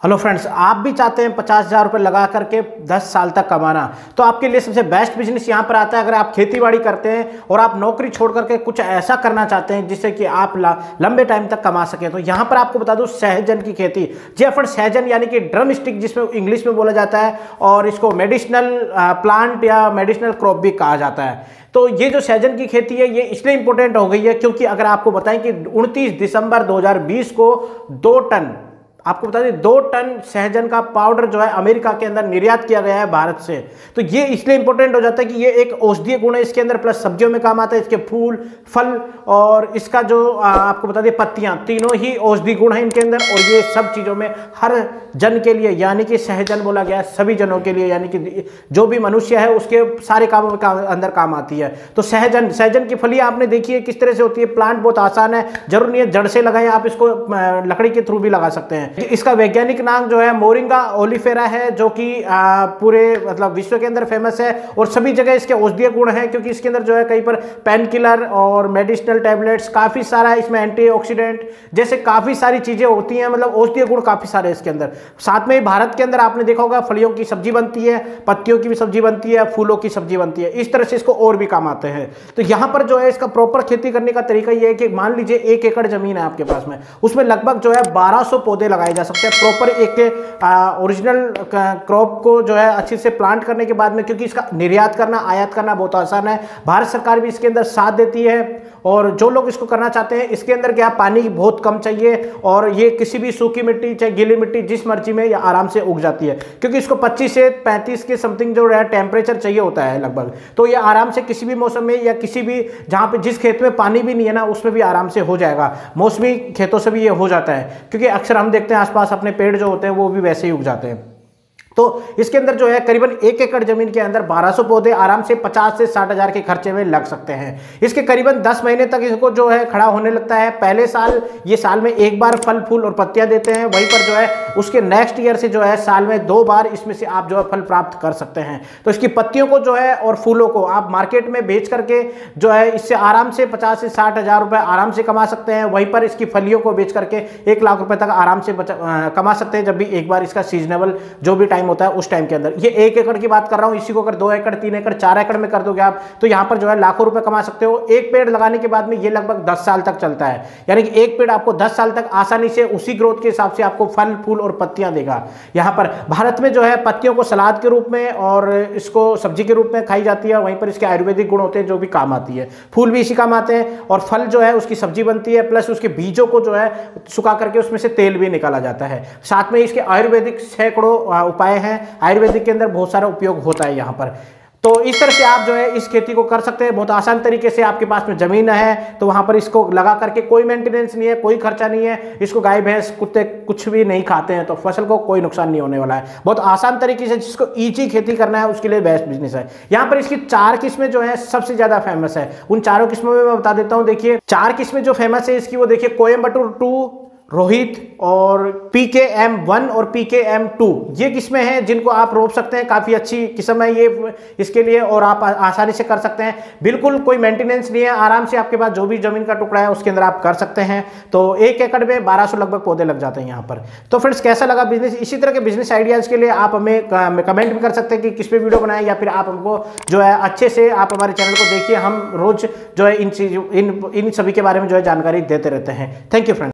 Hello friends, आप भी चाहते हैं 50,000 रुपये लगा करके 10 साल तक कमाना, तो आपके लिए सबसे बेस्ट बिजनेस यहाँ पर आता है। अगर आप खेती बाड़ी करते हैं और आप नौकरी छोड़ करके कुछ ऐसा करना चाहते हैं जिससे कि आप लंबे टाइम तक कमा सकें, तो यहाँ पर आपको बता दूं सहजन की खेती। जी फ्रेंड, सहजन यानी कि ड्रम स्टिक जिसमें इंग्लिश में बोला जाता है, और इसको मेडिसिनल प्लांट या मेडिसिनल क्रॉप भी कहा जाता है। तो ये जो सहजन की खेती है ये इसलिए इंपॉर्टेंट हो गई है क्योंकि अगर आपको बताएं कि 29 दिसंबर 2020 को 2 टन, आपको बता दें 2 टन सहजन का पाउडर जो है अमेरिका के अंदर निर्यात किया गया है भारत से। तो ये इसलिए इंपॉर्टेंट हो जाता है कि ये एक औषधीय गुण है इसके अंदर, प्लस सब्जियों में काम आता है। इसके फूल, फल और इसका जो आपको बता दें पत्तियां, तीनों ही औषधीय गुण है इनके अंदर। और ये सब चीज़ों में हर जन के लिए, यानी कि सहजन बोला गया है सभी जनों के लिए, यानी कि जो भी मनुष्य है उसके सारे कामों में अंदर काम आती है। तो सहजन की फलियां आपने देखी है किस तरह से होती है। प्लांट बहुत आसान है, जरूर नहीं है जड़ से लगाएं, आप इसको लकड़ी के थ्रू भी लगा सकते हैं। इसका वैज्ञानिक नाम जो है मोरिंगा ओलिफेरा है, जो कि पूरे मतलब विश्व के अंदर फेमस है और सभी जगह इसके औषधीय गुण है, क्योंकि इसके अंदर जो है कहीं पर पेन किलर और मेडिसिनल टैबलेट्स, काफ़ी सारा इसमें एंटीऑक्सीडेंट जैसे काफ़ी सारी चीज़ें होती हैं, मतलब औषधीय गुण काफ़ी सारे इसके अंदर। साथ में भारत के अंदर आपने देखा होगा फलियों की सब्जी बनती है, पत्तियों की भी सब्जी बनती है, फूलों की सब्जी बनती है, इस तरह से इसको और भी काम आते हैं। तो यहाँ पर जो है इसका प्रॉपर खेती करने का तरीका ये है कि मान लीजिए 1 एकड़ जमीन है आपके पास में, उसमें लगभग जो है 1200 पौधे लगाए जा सकते हैं प्रॉपर एक ओरिजिनल क्रॉप को जो है अच्छे से प्लांट करने के बाद में, क्योंकि इसका निर्यात करना, आयात करना बहुत आसान है। भारत सरकार भी इसके अंदर साथ देती है और जो लोग इसको करना चाहते हैं, इसके अंदर क्या पानी बहुत कम चाहिए और ये किसी भी सूखी मिट्टी चाहे गीली मिट्टी जिस मर्जी में या आराम से उग जाती है, क्योंकि इसको 25 से 35 के समथिंग जो है टेम्परेचर चाहिए होता है लगभग। तो ये आराम से किसी भी मौसम में या किसी भी जहाँ पे जिस खेत में पानी भी नहीं है ना उसमें भी आराम से हो जाएगा। मौसमी खेतों से भी ये हो जाता है, क्योंकि अक्सर हम देखते हैं आसपास अपने पेड़ जो होते हैं वो भी वैसे ही उग जाते हैं। तो इसके अंदर जो है करीबन 1 एकड़ जमीन के अंदर 1200 पौधे आराम से 50 से 60 हज़ार के खर्चे में लग सकते हैं। इसके करीबन 10 महीने तक इसको जो है खड़ा होने लगता है। पहले साल ये साल में 1 बार फल फूल और पत्तियां देते हैं, वहीं पर जो है उसके नेक्स्ट ईयर से जो है साल में 2 बार इसमें से आप जो है फल प्राप्त कर सकते हैं। तो इसकी पत्तियों को जो है और फूलों को आप मार्केट में बेच करके जो है इससे आराम से 50 से 60 हज़ार रुपये आराम से कमा सकते हैं। वहीं पर इसकी फलियों को बेच करके 1 लाख रुपये तक आराम से कमा सकते हैं, जब भी एक बार इसका सीजनेबल जो भी टाइम होता है उस टाइम के अंदर। ये 1 एकड़ की बात कर रहा हूं, इसी को अगर 2 एकड़, 3 एकड़, 4 एकड़ में कर दोगे आप, तो यहां पर जो है लाखों रुपए कमा सकते हो। एक पेड़ लगाने के बाद में ये लगभग 10 साल तक चलता है, यानी कि एक पेड़ आपको 10 साल तक आसानी से उसी ग्रोथ के हिसाब से आपको फल फूल और पत्तियां देगा। यहां पर भारत में जो है पत्तियों को सलाद के रूप में और इसको सब्जी के रूप में खाई जाती है, वहीं पर इसके आयुर्वेदिक गुण होते हैं जो भी काम आती है। फूल भी इसी काम आते हैं और फल जो है उसकी सब्जी बनती है, प्लस उसके बीजों को जो है सुखा करके उसमें से तेल भी निकाला जाता है। साथ में इसके आयुर्वेदिक सैकड़ों उपाय हैं, आयुर्वेदिक के अंदर बहुत सारा उपयोग होता है यहाँ पर। तो इस तरह से आप जो है इस खेती को कर सकते हैं बहुत आसान तरीके से। आपके पास में जमीन है तो वहां पर इसको लगा करके कोई मेंटेनेंस नहीं है, कोई खर्चा नहीं है, इसको गाय भैंस कुत्ते कुछ भी नहीं खाते हैं, तो फसल को कोई नुकसान नहीं होने वाला है। बहुत आसान तरीके से जिसको ईजी खेती करना है उसके लिए बेस्ट बिजनेस है। यहाँ पर इसकी 4 किस्में जो है सबसे ज्यादा फेमस है। उन चारों किस्मों में मैं बता देता हूँ। देखिए 4 किस्में जो फेमस है इसकी, वो देखिए कोयम्बटूर 2, रोहित और PKM1 और PKM2, ये किस्में हैं जिनको आप रोप सकते हैं। काफ़ी अच्छी किस्म है ये इसके लिए और आप आसानी से कर सकते हैं। बिल्कुल कोई मेंटेनेंस नहीं है, आराम से आपके पास जो भी ज़मीन का टुकड़ा है उसके अंदर आप कर सकते हैं। तो 1 एकड़ में 1200 लगभग पौधे लग जाते हैं यहाँ पर। तो फ्रेंड्स, कैसा लगा बिजनेस? इसी तरह के बिजनेस आइडियाज़ के लिए आप हमें कमेंट भी कर सकते हैं कि किस पे वीडियो बनाएं, या फिर आप हमको जो है अच्छे से आप हमारे चैनल को देखिए। हम रोज़ जो है इन सभी के बारे में जो है जानकारी देते रहते हैं। Thank you friends.